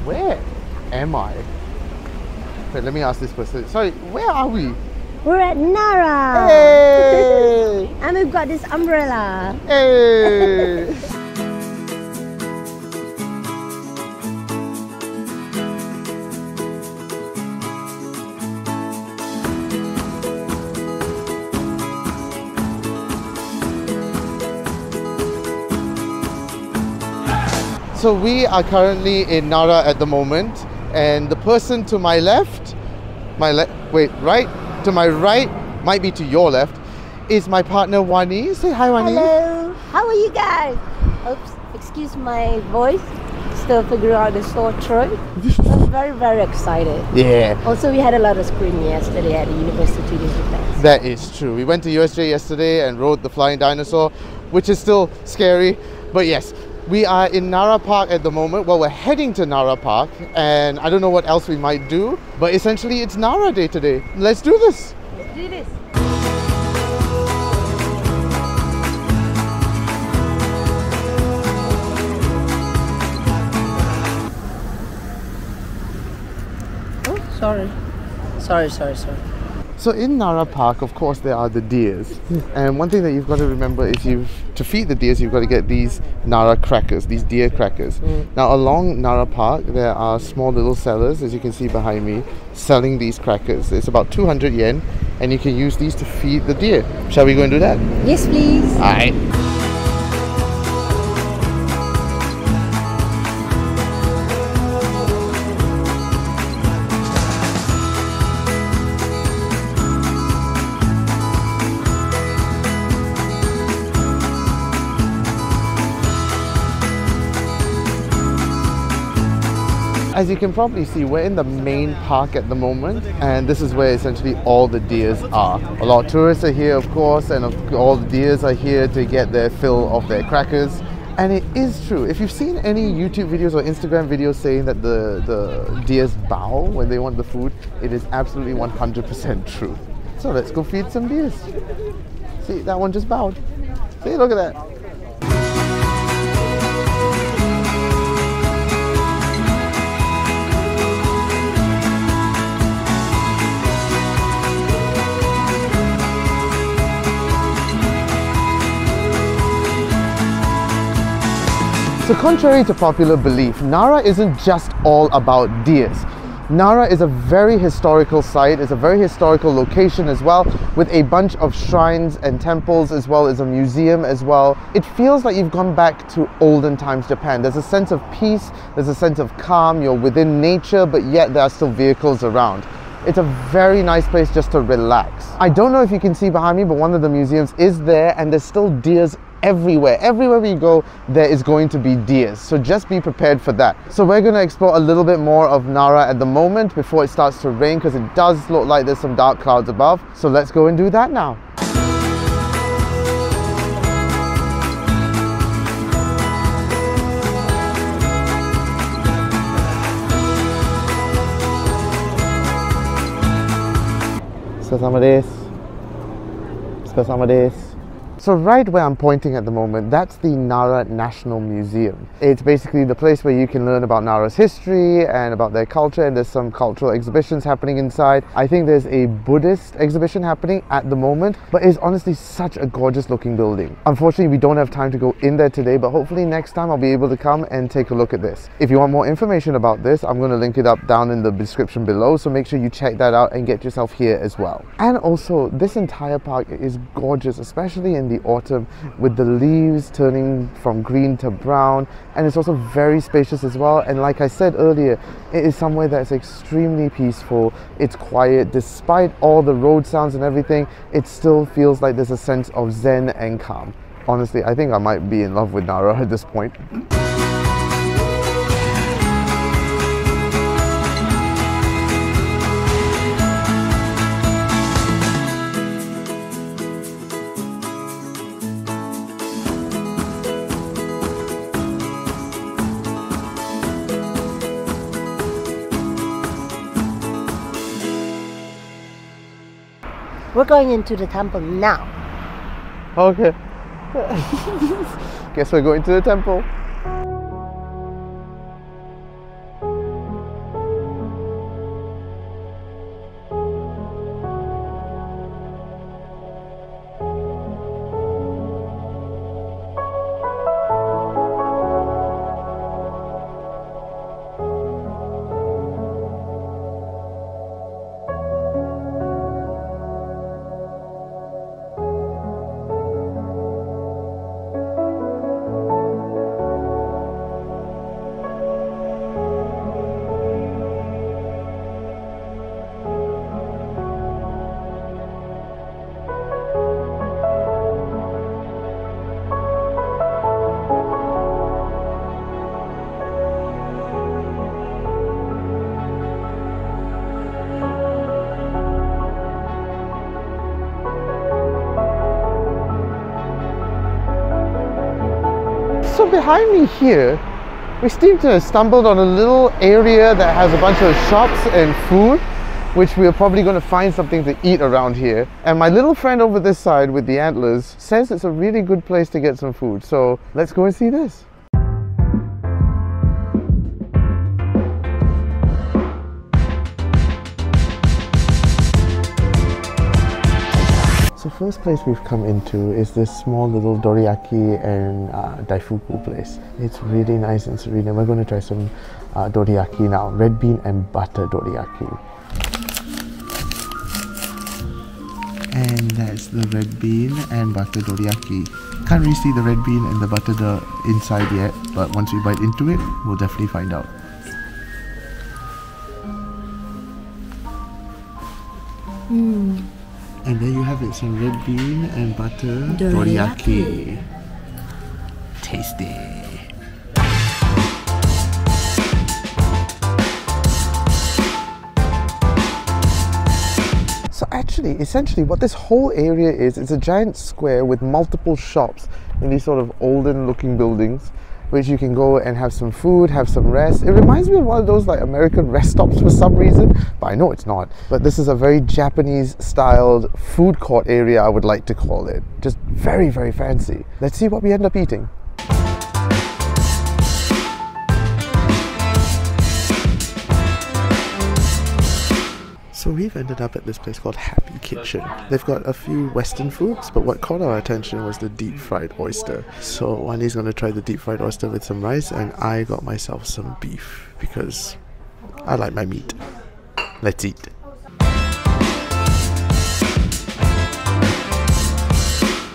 Where am I? Wait, let me ask this person. Sorry, where are we? We're at Nara! Hey! And we've got this umbrella. Hey! So we are currently in Nara at the moment, and the person to my left, right? To my right, might be to your left, is my partner Wani. Say hi, Wani. Hello! How are you guys? Oops, excuse my voice. Still figuring out the sore throat. I'm very, very excited. Yeah. Also, we had a lot of screaming yesterday at the University of Japan. That is true. We went to USJ yesterday and rode the flying dinosaur, which is still scary, but yes. We are in Nara Park at the moment. Well, we're heading to Nara Park, and I don't know what else we might do, but essentially it's Nara Day today. Let's do this. Let's do this. Oh, sorry. So in Nara Park, of course, there are the deers. And one thing that you've got to remember is to feed the deers, you've got to get these Nara crackers, these deer crackers. Now along Nara Park, there are small little sellers, as you can see behind me, selling these crackers. It's about 200 yen, and you can use these to feed the deer. Shall we go and do that? Yes, please. Alright. As you can probably see, we're in the main park at the moment, and this is where essentially all the deers are. A lot of tourists are here, of course, and all the deers are here to get their fill of their crackers. And it is true. If you've seen any YouTube videos or Instagram videos saying that the deers bow when they want the food, it is absolutely 100% true. So let's go feed some deers. See, that one just bowed. See, look at that. So contrary to popular belief, Nara isn't just all about deers. Nara is a very historical site, it's a very historical location as well, with a bunch of shrines and temples as well as a museum as well. It feels like you've gone back to olden times Japan. There's a sense of peace, there's a sense of calm, you're within nature, but yet there are still vehicles around. It's a very nice place just to relax. I don't know if you can see behind me, but one of the museums is there, and there's still deers everywhere. Everywhere we go, there is going to be deers. So just be prepared for that. So we're going to explore a little bit more of Nara at the moment before it starts to rain, because it does look like there's some dark clouds above. So let's go and do that now. So right where I'm pointing at the moment, that's the Nara National Museum. It's basically the place where you can learn about Nara's history and about their culture, and there's some cultural exhibitions happening inside. I think there's a Buddhist exhibition happening at the moment, but it's honestly such a gorgeous looking building. Unfortunately, we don't have time to go in there today, but hopefully next time I'll be able to come and take a look at this. If you want more information about this, I'm going to link it up down in the description below, so make sure you check that out and get yourself here as well. And also, this entire park is gorgeous, especially in the autumn, with the leaves turning from green to brown, and it's also very spacious as well. And like I said earlier, it is somewhere that's extremely peaceful. It's quiet. Despite all the road sounds and everything, it still feels like there's a sense of zen and calm. Honestly, I think I might be in love with Nara at this point. We're going into the temple now. Okay. Guess we're going to the temple. behind me here, we seem to have stumbled on a little area that has a bunch of shops and food, which we're probably going to find something to eat around here. And my little friend over this side with the antlers says it's a really good place to get some food. So let's go and see this. The first place we've come into is this small little doriyaki and daifuku place. It's really nice and serene, and we're going to try some doriyaki now. Red bean and butter doriyaki. And that's the red bean and butter doriyaki. Can't really see the red bean and the butter inside yet, but once we bite into it, we'll definitely find out. And there you have it, some red bean and butter doriyaki. Tasty. So actually, essentially what this whole area is, it's a giant square with multiple shops in these sort of olden looking buildings, which you can go and have some food, have some rest. It reminds me of one of those like American rest stops for some reason, but I know it's not. But this is a very Japanese styled food court area, I would like to call it. Just very, very fancy. Let's see what we end up eating. So we've ended up at this place called Happy Kitchen. They've got a few Western foods, but what caught our attention was the deep fried oyster. So Wani's going to try the deep fried oyster with some rice, and I got myself some beef because I like my meat. Let's eat.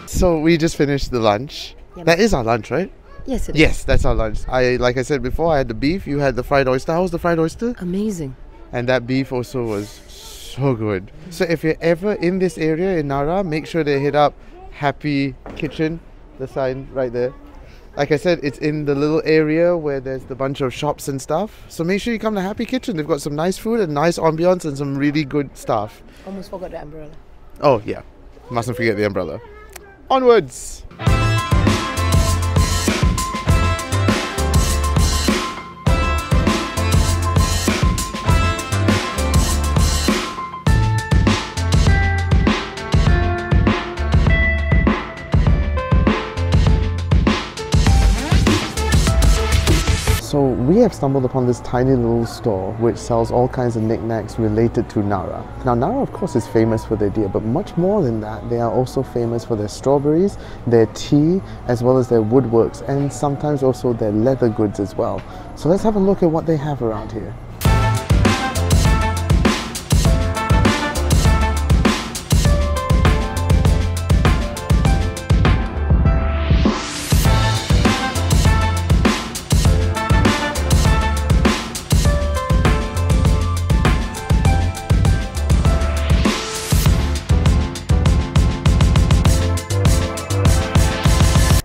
So we just finished the lunch. Yep. That is our lunch, right? Yes, it is. Yes, that's our lunch. Like I said before, I had the beef, you had the fried oyster. How was the fried oyster? Amazing. And that beef also was so good. So if you're ever in this area in Nara, make sure to hit up Happy Kitchen, the sign right there. Like I said, it's in the little area where there's the bunch of shops and stuff. So make sure you come to Happy Kitchen. They've got some nice food and nice ambience and some really good stuff. Almost forgot the umbrella. Oh yeah, mustn't forget the umbrella. Onwards! So we have stumbled upon this tiny little store which sells all kinds of knickknacks related to Nara. Now Nara of course is famous for their deer, but much more than that, they are also famous for their strawberries, their tea, as well as their woodworks, and sometimes also their leather goods as well. So let's have a look at what they have around here.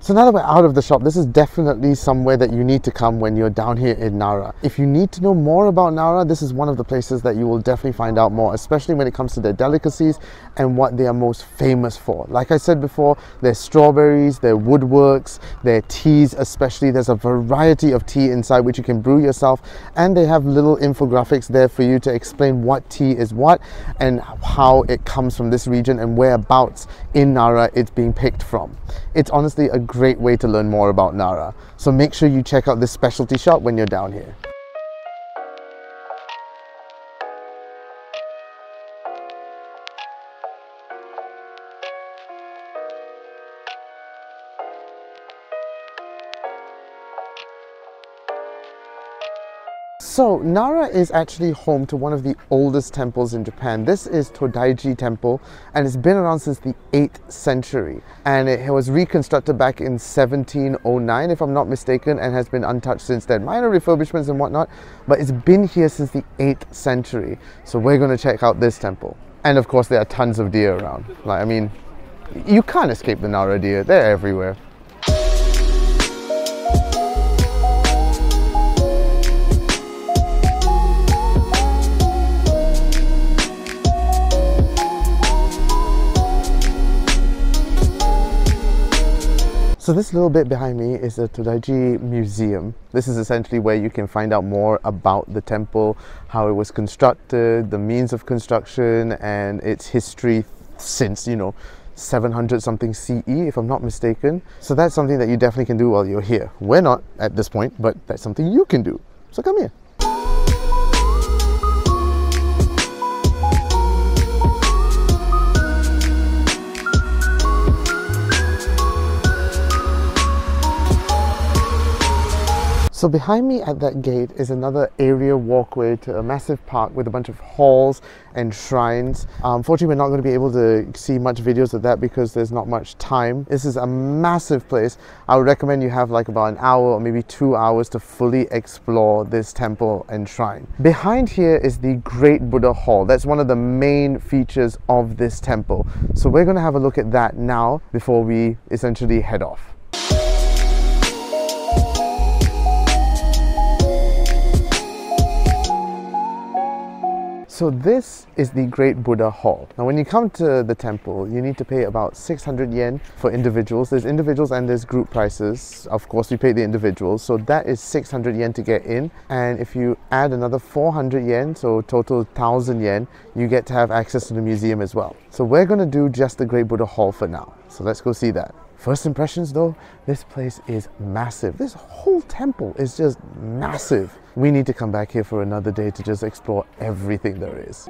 So now that we're out of the shop, this is definitely somewhere that you need to come when you're down here in Nara. If you need to know more about Nara, this is one of the places that you will definitely find out more, especially when it comes to their delicacies and what they are most famous for. Like I said before, their strawberries, their woodworks, their teas especially. There's a variety of tea inside which you can brew yourself, and they have little infographics there for you to explain what tea is what and how it comes from this region and whereabouts in Nara it's being picked from. It's honestly a great way to learn more about Nara. So make sure you check out this specialty shop when you're down here. So Nara is actually home to one of the oldest temples in Japan. This is Todai-Ji temple, and it's been around since the 8th century, and it was reconstructed back in 1709 if I'm not mistaken, and has been untouched since then. Minor refurbishments and whatnot, but it's been here since the 8th century. So we're going to check out this temple. And of course there are tons of deer around. Like, I mean, you can't escape the Nara deer, they're everywhere. So this little bit behind me is the Todai-Ji Museum. This is essentially where you can find out more about the temple, how it was constructed, the means of construction, and its history since, 700 something CE, if I'm not mistaken. So that's something that you definitely can do while you're here. We're not at this point, but that's something you can do. So come here. So behind me at that gate is another area walkway to a massive park with a bunch of halls and shrines. Unfortunately, we're not going to be able to see much videos of that because there's not much time. This is a massive place. I would recommend you have like about an hour or maybe 2 hours to fully explore this temple and shrine. Behind here is the Great Buddha Hall. That's one of the main features of this temple. So we're going to have a look at that now before we essentially head off. So this is the Great Buddha Hall. Now when you come to the temple, you need to pay about 600 yen for individuals. There's individuals and there's group prices. Of course, we pay the individuals. So that is 600 yen to get in. And if you add another 400 yen, so total 1000 yen, you get to have access to the museum as well. So we're going to do just the Great Buddha Hall for now. So let's go see that. First impressions though, this place is massive. This whole temple is just massive. We need to come back here for another day to just explore everything there is.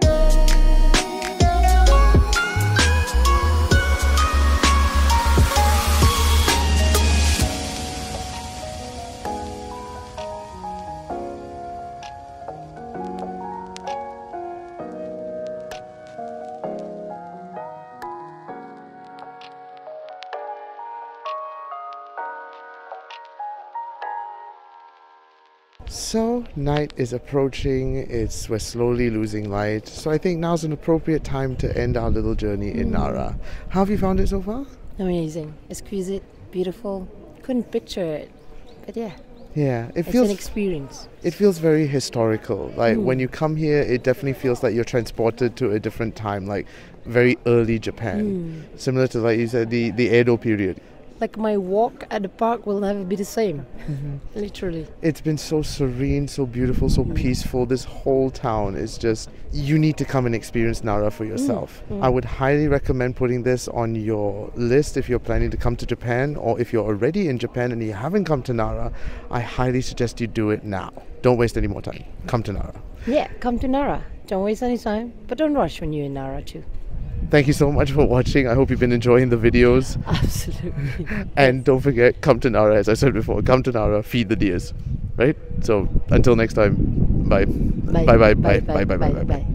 So night is approaching, we're slowly losing light, so I think now's an appropriate time to end our little journey in Nara. How have you found it so far? Amazing, exquisite, beautiful. Couldn't picture it, but yeah. Yeah, it's an experience. It feels very historical. Like when you come here, it definitely feels like you're transported to a different time, like very early Japan. Similar to, like you said, the Edo period. Like my walk at the park will never be the same, literally. It's been so serene, so beautiful, so peaceful. This whole town is just, you need to come and experience Nara for yourself. I would highly recommend putting this on your list if you're planning to come to Japan, or if you're already in Japan and you haven't come to Nara, I highly suggest you do it now. Don't waste any more time. Come to Nara. Yeah, come to Nara. Don't waste any time, but don't rush when you're in Nara too. Thank you so much for watching. I hope you've been enjoying the videos. Absolutely. And don't forget, come to Nara, as I said before. Come to Nara, feed the deers. Right? So until next time, bye. Bye bye bye bye bye bye bye bye.